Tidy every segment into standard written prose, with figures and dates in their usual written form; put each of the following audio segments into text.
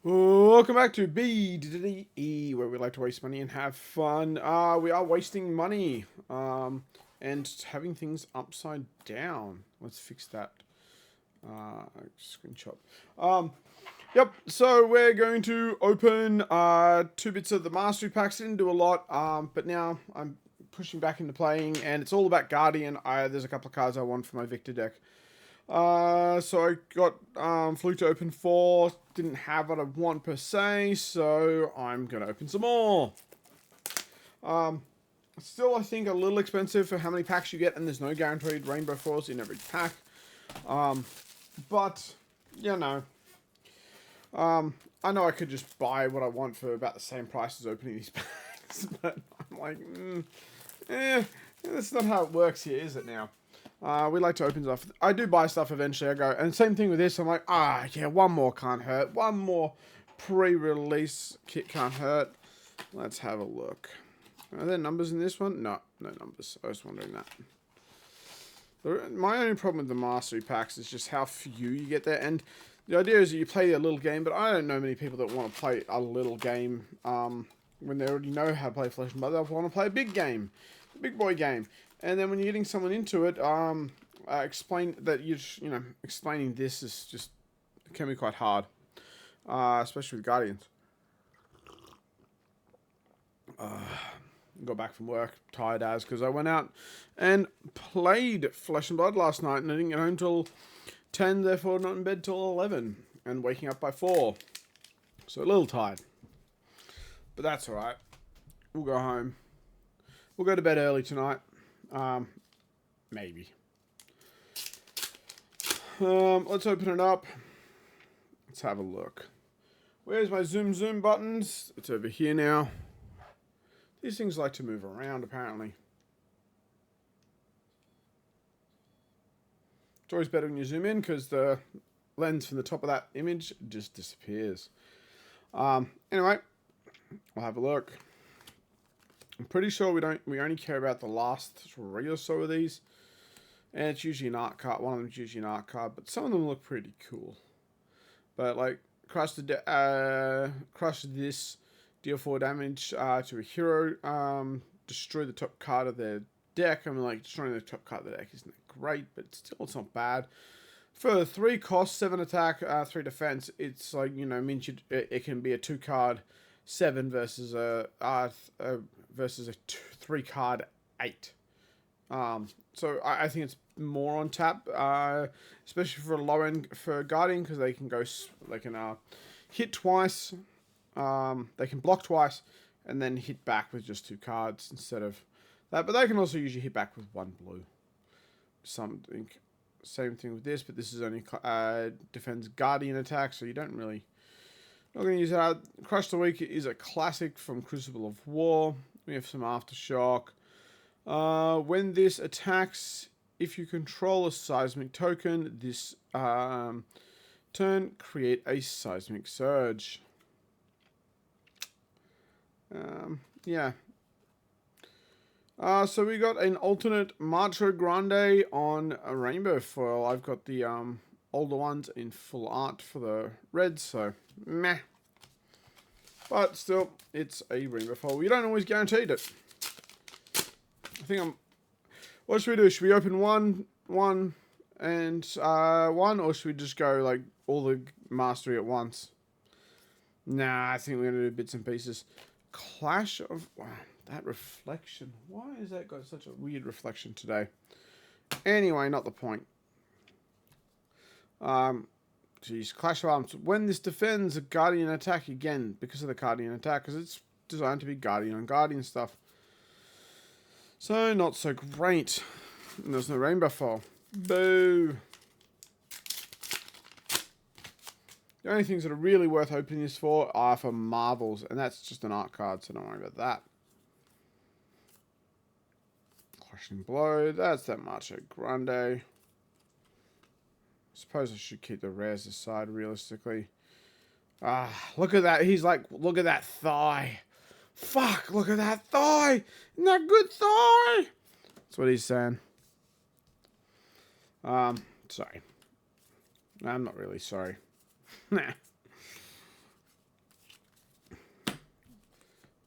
Welcome back to BDE, where we like to waste money and have fun. We are wasting money, and having things upside down. Let's fix that. Screenshot. Yep. So we're going to open 2 bits of the mastery packs. Didn't do a lot, but now I'm pushing back into playing, and it's all about Guardian. There's a couple of cards I want for my Victor deck. So I got flew to open 4. Didn't have what I want per se, so I'm gonna open some more. Still, I think a little expensive for how many packs you get, and there's no guaranteed rainbow foils in every pack. But you know, I know I could just buy what I want for about the same price as opening these packs, but I'm like, that's not how it works here, is it now? We like to open stuff. I do buy stuff eventually. I go, and same thing with this. I'm like, yeah, one more can't hurt. One more pre-release kit can't hurt. Let's have a look. Are there numbers in this one? No, no numbers. I was wondering that. My only problem with the mastery packs is just how few you get there. And the idea is that you play a little game, but I don't know many people that want to play a little game when they already know how to play Flesh and Blood. They want to play a big game, a big boy game. And then when you're getting someone into it, explain that explaining this is just can be quite hard, especially with Guardians. Got back from work, tired as, because I went out and played Flesh and Blood last night, and I didn't get home till 10, therefore not in bed till 11, and waking up by 4. So a little tired, but that's all right. We'll go home. We'll go to bed early tonight. Maybe. Let's open it up. Let's have a look. Where's my zoom buttons? It's over here now. These things like to move around, apparently. It's always better when you zoom in, because the lens from the top of that image just disappears. Anyway, we'll have a look. I'm pretty sure we only care about the last 3 or so of these. And it's usually an art card. One of them's usually an art card, but some of them look pretty cool. But like crush this, deal 4 damage to a hero, destroy the top card of their deck. I mean, like, destroying the top card of the deck isn't great, but still it's not bad. For 3 cost, 7 attack, 3 defense, it's like, means it can be a 2-card 7 versus a 3-card 8. So I think it's more on tap, especially for a low end for Guardian, because they can hit twice, they can block twice, and then hit back with just 2 cards instead of that. But they can also usually hit back with 1 blue. Something. Same thing with this, but this is only defends Guardian attack, so you don't really. Not going to use that. Crush the Weak is a classic from Crucible of War. We have some Aftershock. When this attacks, if you control a seismic token, this turn, create a seismic surge. Yeah. So we got an alternate Macho Grande on a rainbow foil. I've got the older ones in full art for the reds, so meh. But still, it's a rainbow foil. You don't always guarantee it. I think what should we do? Should we open one, and one, or should we just go like all the mastery at once? Nah, I think we're gonna do bits and pieces. Clash of that reflection. Why has that got such a weird reflection today? Anyway, not the point. Geez, Clash of Arms. When this defends a Guardian attack again, because of the Guardian attack, because it's designed to be Guardian on Guardian stuff. So, not so great. And there's no rainbow foil. Boo. The only things that are really worth opening this for are for Marvels, and that's just an art card, so don't worry about that. Crushing Blow, that's that Macho Grande. Suppose I should keep the rares aside, realistically. Look at that. He's like, look at that thigh. Fuck, look at that thigh. Isn't that good thigh? That's what he's saying. Sorry. I'm not really sorry. Nah.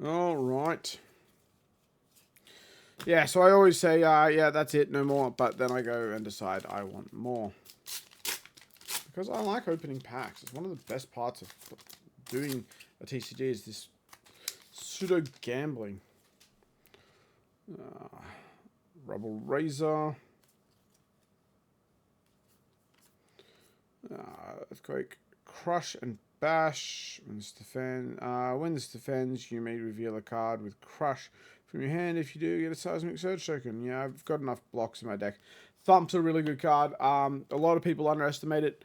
All right. Yeah, so I always say, yeah, that's it, no more. But then I go and decide I want more. Because I like opening packs. It's one of the best parts of doing a TCG is this pseudo gambling. Rubble Razor. Earthquake. Crush and Bash. When this defends, you may reveal a card with Crush from your hand. If you do, get a Seismic Surge token. Yeah, I've got enough blocks in my deck. Thump's a really good card. A lot of people underestimate it.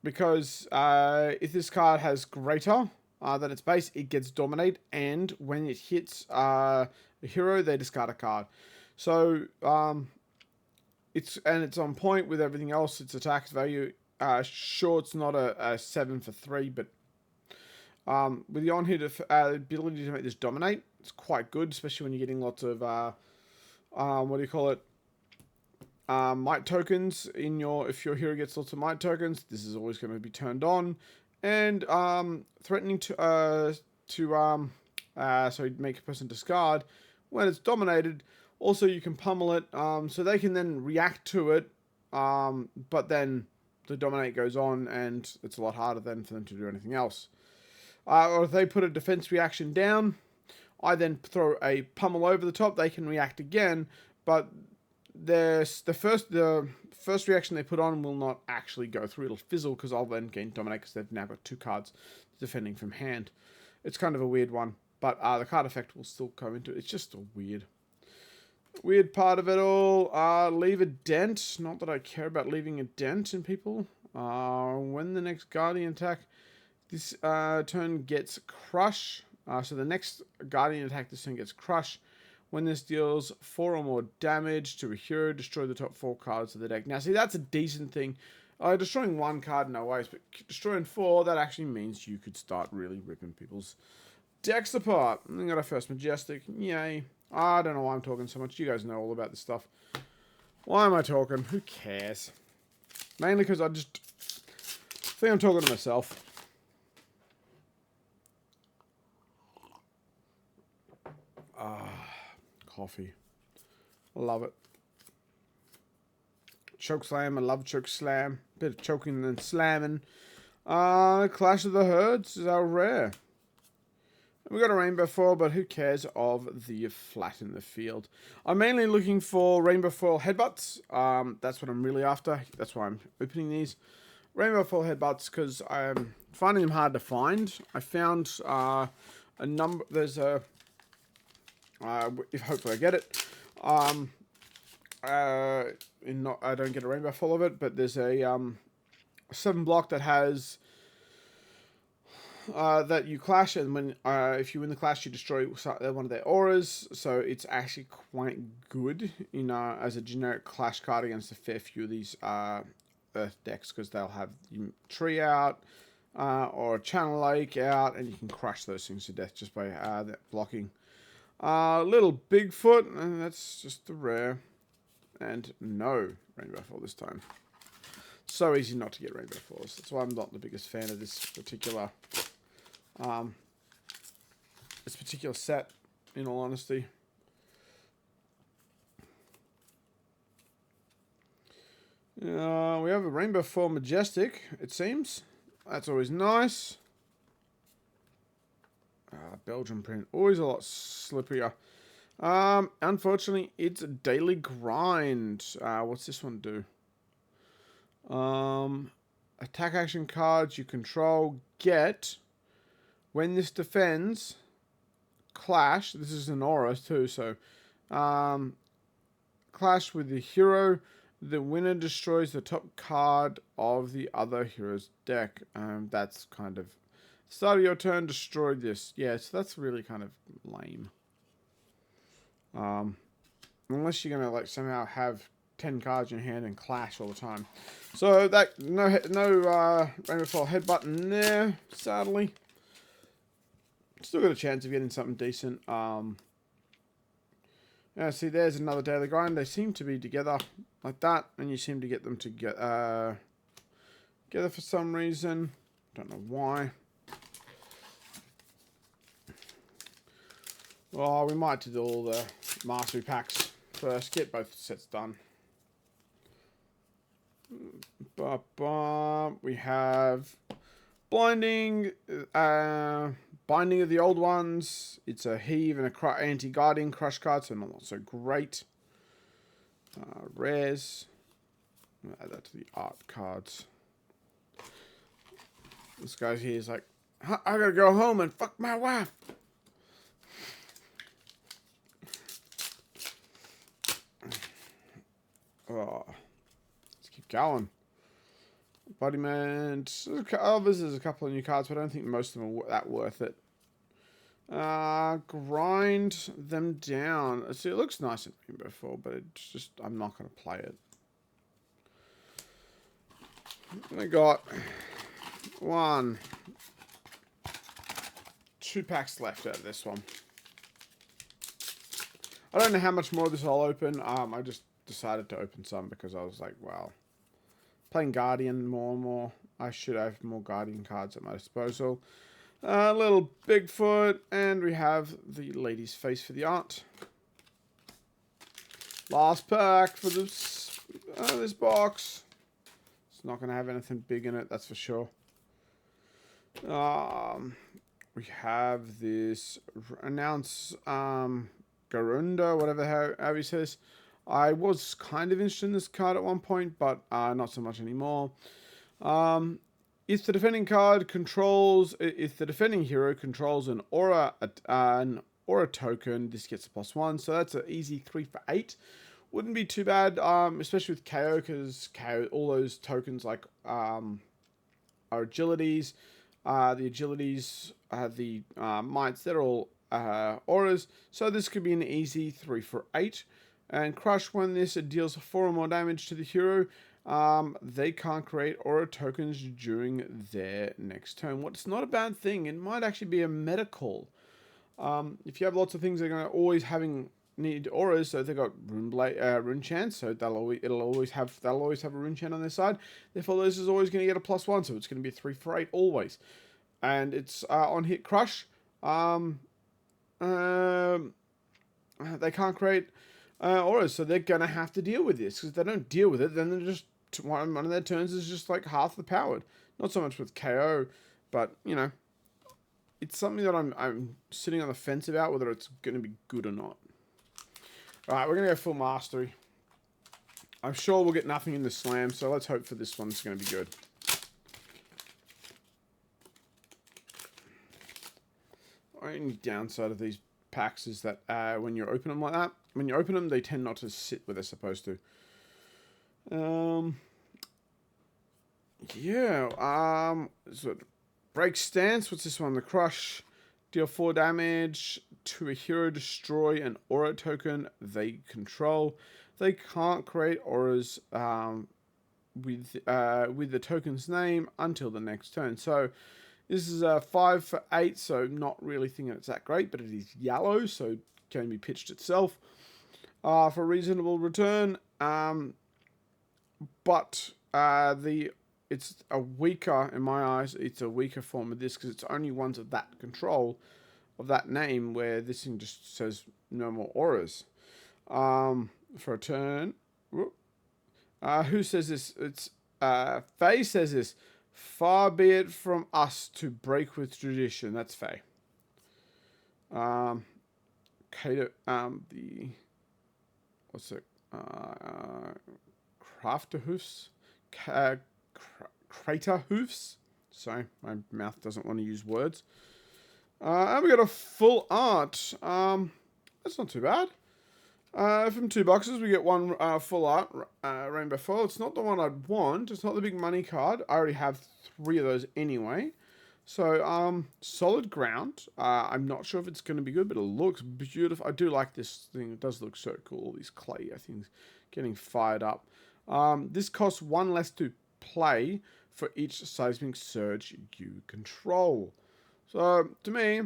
Because if this card has Greater than its base, it gets Dominate, and when it hits a hero, they discard a card. So it's on point with everything else. Its attack value. Sure, it's not a 7 for 3, but with the on-hit ability to make this Dominate, it's quite good, especially when you're getting lots of what do you call it? Might tokens in if your hero gets lots of might tokens, this is always going to be turned on, and threatening to make a person discard when it's dominated. Also, you can pummel it, so they can then react to it, but then the dominate goes on, and it's a lot harder then for them to do anything else. Or if they put a defense reaction down, I then throw a pummel over the top. They can react again, but the first reaction they put on will not actually go through. It'll fizzle because I'll then gain dominate because they've now got 2 cards defending from hand. It's kind of a weird one, but the card effect will still come into it. It's just a weird part of it all. Leave a dent. Not that I care about leaving a dent in people. When the next Guardian attack this turn gets Crush. So the next Guardian attack this turn gets Crush. When this deals 4 or more damage to a hero, destroy the top 4 cards of the deck. Now, see, that's a decent thing. Destroying 1 card, no ways, but destroying 4, that actually means you could start really ripping people's decks apart. And then got our first Majestic. Yay. I don't know why I'm talking so much. You guys know all about this stuff. Why am I talking? Who cares? Mainly because I just think I'm talking to myself. Coffee. Love it. Choke Slam. I love Choke Slam. Bit of choking and slamming. Clash of the Herds is our rare. We got a Rainbow Foil, but who cares of the flat in the field? I'm mainly looking for Rainbow Foil Headbutts. That's what I'm really after. That's why I'm opening these. Rainbow Foil Headbutts because I'm finding them hard to find. I found a number. There's a. If hopefully I get it. I don't get a Rainbow Foil of it, but there's a 7 block that has. That you clash, and when if you win the clash, you destroy one of their auras. So it's actually quite good, as a generic clash card against a fair few of these Earth decks, because they'll have Tree out or Channel Lake out, and you can crush those things to death just by blocking. Little Bigfoot, and that's just the rare, and no Rainbow Foil this time. So easy not to get Rainbow Foils. That's why I'm not the biggest fan of this particular set, in all honesty. We have a Rainbow Foil Majestic, it seems. That's always nice. Belgian print, always a lot slipperier. Unfortunately, it's a daily grind. What's this one do? Attack action cards you control get. When this defends, clash. This is an aura too, so clash with the hero. The winner destroys the top card of the other hero's deck. That's kind of start of your turn. Destroy this. Yeah, so that's really kind of lame. Unless you're gonna somehow have 10 cards in your hand and clash all the time. So that no Rainbow Foil Headbutt in there, sadly. Still got a chance of getting something decent. Yeah, see, there's another daily grind. They seem to be together like that, and you seem to get them together for some reason. Don't know why. Oh, we might do all the mastery packs first. Get both sets done. We have Blinding, Binding of the Old Ones. It's a Heave and a Anti-Guardian Crush card, so not so great. Rares. I'll add that to the art cards. This guy here is like, I gotta go home and fuck my wife. Oh, let's keep going. Embodiment. Oh, this is a couple of new cards, but I don't think most of them are that worth it. Grind them down. See, it looks nice in Rainbow 4, but it's just, I'm not going to play it. I got 2 packs left out of this one. I don't know how much more of this I'll open. I just decided to open some because I was like, wow. Playing Guardian more and more. I should have more Guardian cards at my disposal. A little Bigfoot, and we have the lady's face for the art. Last pack for this box. It's not going to have anything big in it, that's for sure. We have this announce Garunda, whatever how he says. I was kind of interested in this card at one point, but not so much anymore. If the defending hero controls an aura token, this gets a +1. So that's an easy 3 for 8. Wouldn't be too bad, especially with KO, because KO, all those tokens like are agilities. The agilities, the mites, they're all auras. So this could be an easy 3 for 8. And Crush, when this deals 4 or more damage to the hero, they can't create aura tokens during their next turn. What's not a bad thing. It might actually be a meta call. If you have lots of things that are going to always need auras, so they've got rune chance, so they'll always have a rune chant on their side. Therefore, this is always going to get a +1, so it's going to be a 3 for 8 always. And it's on hit Crush. They can't create auras, so they're gonna have to deal with this, because if they don't deal with it, then they're just one of their turns is just like half the powered. Not so much with KO, but you know, it's something that I'm sitting on the fence about whether it's gonna be good or not. All right, we're gonna go full mastery. I'm sure we'll get nothing in the slam, so let's hope for this one's gonna be good. Only downside of these packs is that when you open them like that, when you open them, they tend not to sit where they're supposed to. So break stance. What's this one? The Crush. Deal 4 damage to a hero. Destroy an aura token they control. They can't create auras with the token's name until the next turn. So this is a 5 for 8, so not really thinking it's that great, but it is yellow, so it can be pitched itself for reasonable return. But it's a weaker, in my eyes, it's a weaker form of this, because it's only ones of that control, of that name, where this thing just says no more auras. For a turn. Who says this? It's Faye says this. Far be it from us to break with tradition. That's Faye. Kato, what's it? Crafter hoofs? Crater hoofs? Sorry, my mouth doesn't want to use words. And we got a full art. That's not too bad. From 2 boxes, we get one full art Rainbow 4. It's not the one I'd want. It's not the big money card. I already have 3 of those anyway. So, solid ground. I'm not sure if it's going to be good, but it looks beautiful. I do like this thing. It does look so cool. All these clay, I think, getting fired up. This costs 1 less to play for each seismic surge you control. So, to me,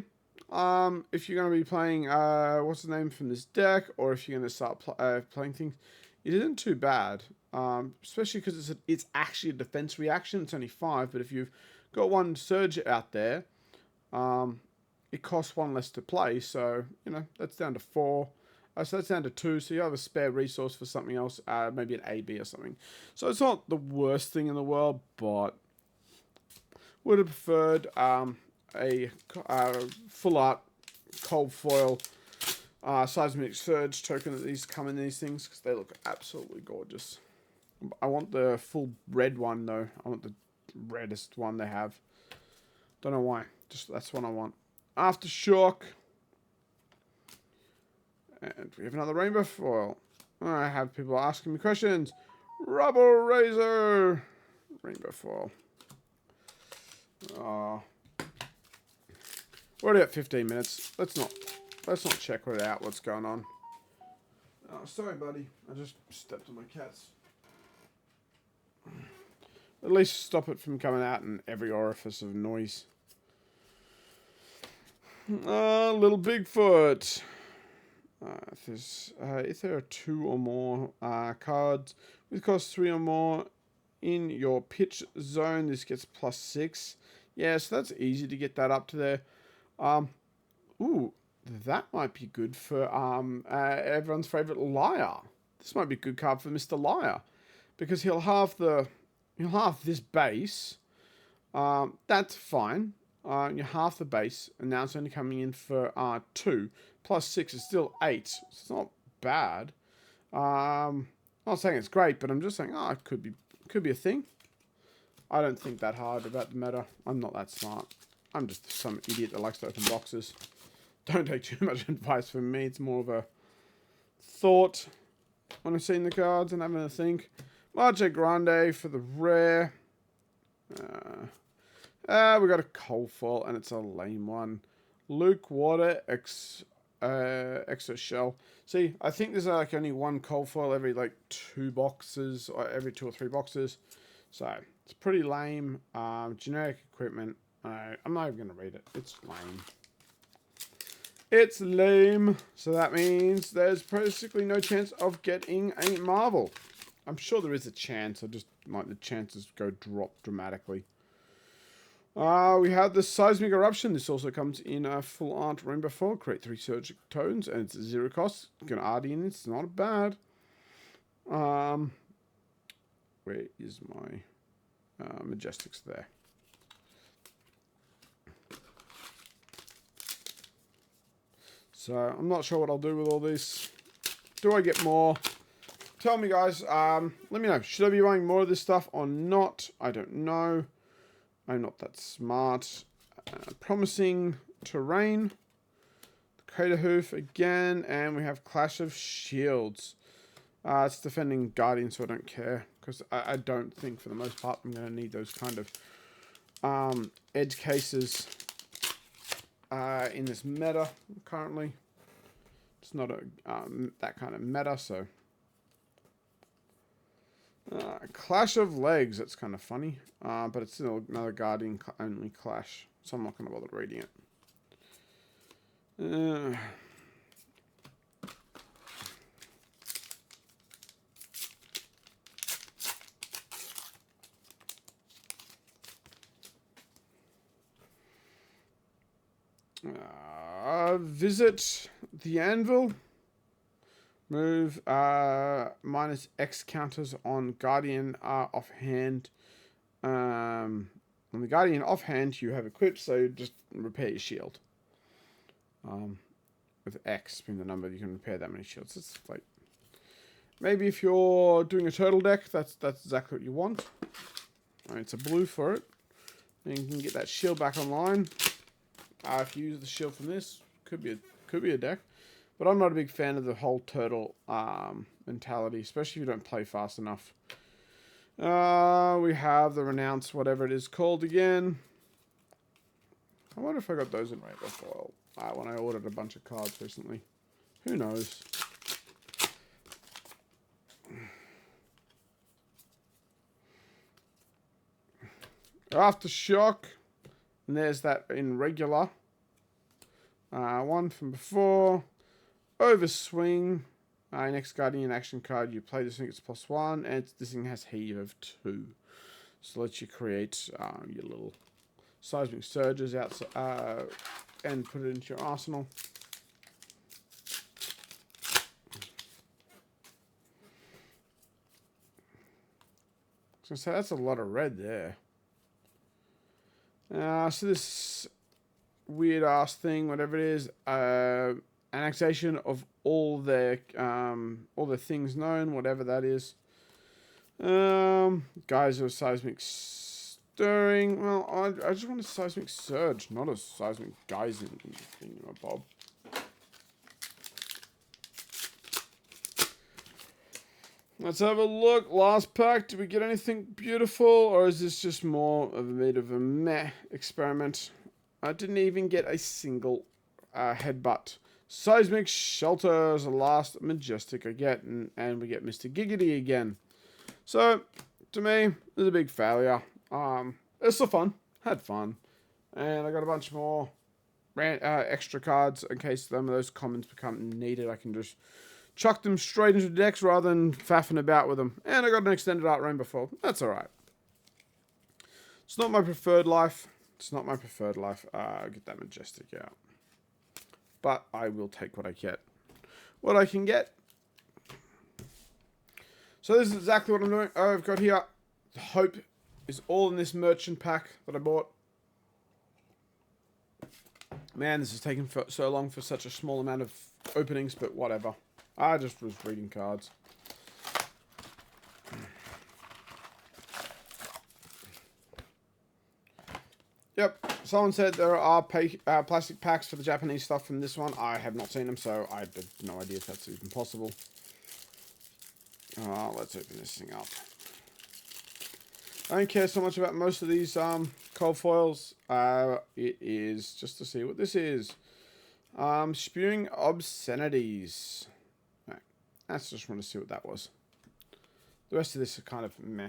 if you're going to be playing, what's the name from this deck, or if you're going to start playing things, it isn't too bad. Especially because it's actually a defense reaction. It's only 5, but if you've got 1 surge out there, it costs 1 less to play. So, you know, that's down to 4. So that's down to 2. So you have a spare resource for something else, maybe an AB or something. So it's not the worst thing in the world, but would have preferred a full art cold foil seismic surge token that these come in these things, because they look absolutely gorgeous. I want the full red one though. I want the reddest one they have. Don't know why. Just that's what I want. Aftershock. And we have another rainbow foil. I have people asking me questions. Rubble Razor. Rainbow foil. We're already at 15 minutes. Let's not check it out. What's going on? Oh, sorry, buddy. I just stepped on my cats. At least stop it from coming out in every orifice of noise. Little Bigfoot. If there are 2 or more cards with cost 3 or more in your pitch zone, this gets +6. Yeah, so that's easy to get that up to there. Ooh, that might be good for everyone's favorite Liar. This might be a good card for Mr. Liar, because he'll have this base. That's fine. You half the base, and now it's only coming in for 2 plus 6 is still 8. So it's not bad. I'm not saying it's great, but I'm just saying, it could be a thing. I don't think that hard about the meta. I'm not that smart. I'm just some idiot that likes to open boxes. Don't take too much advice from me. It's more of a thought when I'm seeing the cards and having a think. Marche Grande for the rare. We got a cold foil, and it's a lame one. Luke Water Exo Shell. See, I think there's like only 1 cold foil every like 2 boxes, or every 2 or 3 boxes. So it's pretty lame. Generic equipment. I'm not even gonna read it. It's lame. It's lame. So that means there's basically no chance of getting a Marvel. I'm sure there is a chance. I just like the chances drop dramatically. We have the Seismic Eruption. This also comes in a full art rainbow foil. Create 3 Surgic Tones, and it's 0 cost. You can add in. It's not bad. Where is my Majestics there? So I'm not sure what I'll do with all this. Do I get more? Tell me, guys. Let me know. Should I be buying more of this stuff or not? I don't know. I'm not that smart. Promising Terrain. Crater Hoof again. And we have Clash of Shields. It's defending Guardian, so I don't care. Because I don't think, for the most part, I'm going to need those kind of edge cases in this meta currently. It's not that kind of meta, so... Clash of Legs, that's kind of funny. But it's still another Guardian only clash. So I'm not going to bother reading it. Visit the Anvil. Move minus X counters on Guardian offhand. On the Guardian offhand, you have equipped, so just repair your shield. With X being the number, you can repair that many shields. It's like, maybe if you're doing a turtle deck, that's exactly what you want. It's a blue for it. And you can get that shield back online. If you use the shield from this, could be a deck. But I'm not a big fan of the whole turtle mentality, especially if you don't play fast enough. We have the Renounce, whatever it is called again. I wonder if I got those in rainbow foil when I ordered a bunch of cards recently. Who knows? Aftershock. And there's that in regular. One from before. Overswing. Next Guardian action card, you play this thing, it's +1, and this thing has heave of 2. So it lets you create your little seismic surges and put it into your arsenal. So that's a lot of red there. So this weird ass thing, whatever it is, annexation of all the things known, whatever that is. Guys of seismic stirring. Well, I just want a seismic surge, not a seismic geysing thing, Bob. Let's have a look. Last pack. Did we get anything beautiful, or is this just more of a bit of a meh experiment? I didn't even get a single headbutt. Seismic Shelter is the last majestic I get, and we get Mr. Giggity again. So, to me, it's a big failure. It's still fun. Had fun. And I got a bunch more extra cards in case some of those commons become needed. I can just chuck them straight into the decks rather than faffing about with them. And I got an extended art Rainbow Foil. That's alright. It's not my preferred life. It's not my preferred life. I'll get that majestic out. But I will take what I get. What I can get. So this is exactly what I'm doing. I've got here. The Hope is all in this merchant pack that I bought. Man, this is taking so long for such a small amount of openings, but whatever. I just was reading cards. Yep, someone said there are plastic packs for the Japanese stuff from this one. I have not seen them, so I have no idea if that's even possible. Let's open this thing up. I don't care so much about most of these cold foils. It is just to see what this is. Spewing Obscenities. I just want to see what that was. The rest of this is kind of meh.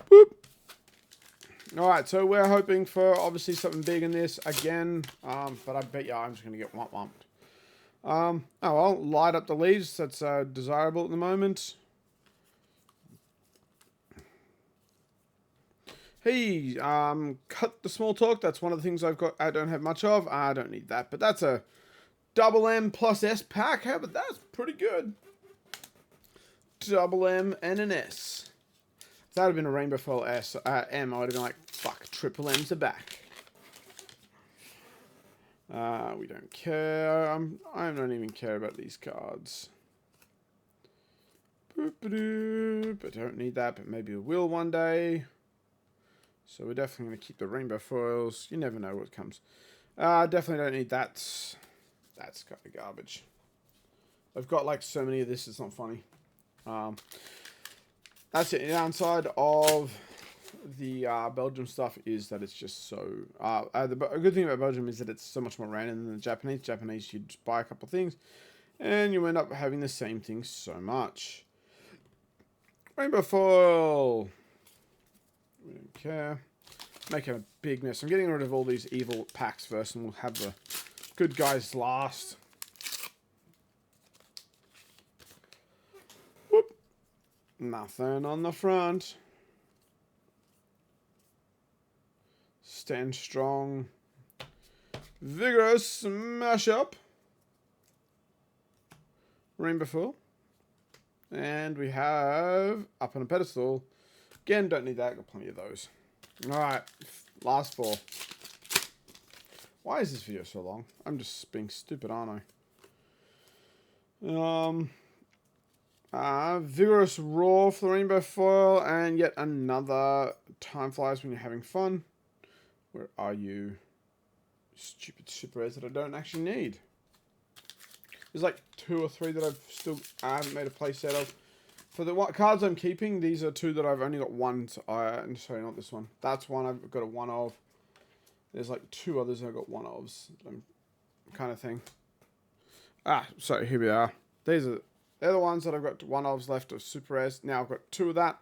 Boop. Alright, so we're hoping for obviously something big in this again. But I bet you I'm just going to get womp-womped. Oh well, light up the leaves. That's desirable at the moment. Hey, cut the small talk. That's one of the things I don't have much of. I don't need that, but that's a double M plus S pack. How about that? That's pretty good. Double M and an S. If that had been a Rainbow Foil M, I would have been like, fuck, triple M's are back. We don't care. I don't even care about these cards. But don't need that, but maybe we will one day. So we're definitely going to keep the Rainbow Foils. You never know what comes. Definitely don't need that. That's kind of garbage. I've got like so many of this, it's not funny. That's it. The downside of the Belgium stuff is that it's just so... a good thing about Belgium is that it's so much more random than the Japanese. Japanese, you just buy a couple of things, and you end up having the same thing so much. Rainbow Foil. We don't care. Making a big mess. I'm getting rid of all these evil packs first, and we'll have the good guys last. Whoop. Nothing on the front. Stand strong. Vigorous smash up. Rainbow Foil. And we have up on a pedestal. Again, don't need that. Got plenty of those. Alright. Last four. Why is this video so long? I'm just being stupid, aren't I? Vigorous Roar for the Rainbow Foil. And yet another Time Flies when you're having fun. Where are you? Stupid super rares that I don't actually need. There's like 2 or 3 that I haven't made a play set of. For the cards I'm keeping, these are 2 that I've only got one. Sorry, not this one. That's one I've got a 1 of. There's like 2 others I've got 1 ofs. Kind of thing. So here we are. They're the ones that I've got 1 ofs left of super rares. Now I've got 2 of that.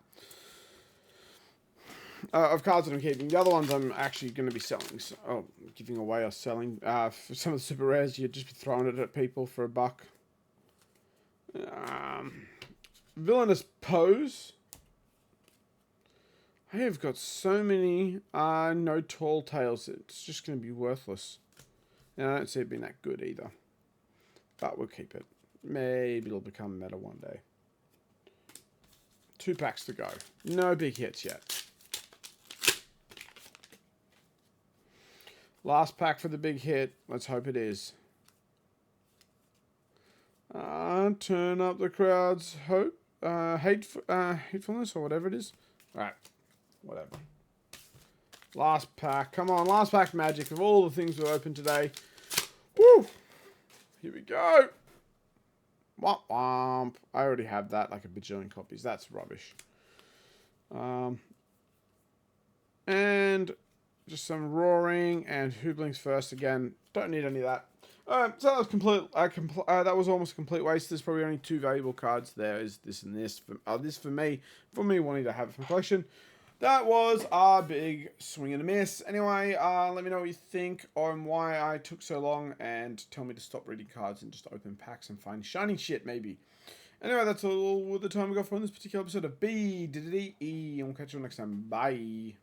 Of cards that I'm keeping. The other ones I'm actually going to be selling. So, giving away or selling. For some of the super rares, you'd just be throwing it at people for $1. Villainous Pose. I have got so many no tall tales. It's just going to be worthless. And I don't see it being that good either. But we'll keep it. Maybe it'll become meta one day. 2 packs to go. No big hits yet. Last pack for the big hit. Let's hope it is. Turn up the crowd's hope. Hatefulness or whatever it is. Alright. Whatever. Last pack. Come on. Last pack magic of all the things we've opened today. Woo! Here we go. Womp womp. I already have that like a bajillion copies. That's rubbish. And just some roaring and hooblings first again. Don't need any of that. So that was complete. That was almost a complete waste. There's probably only 2 valuable cards. There is this and this. This for me wanting to have it from collection. That was our big swing and a miss. Anyway, let me know what you think on why I took so long, and tell me to stop reading cards and just open packs and find shiny shit, maybe. Anyway, that's all the time we got for this particular episode of B-D-D-E, and we'll catch you next time. Bye.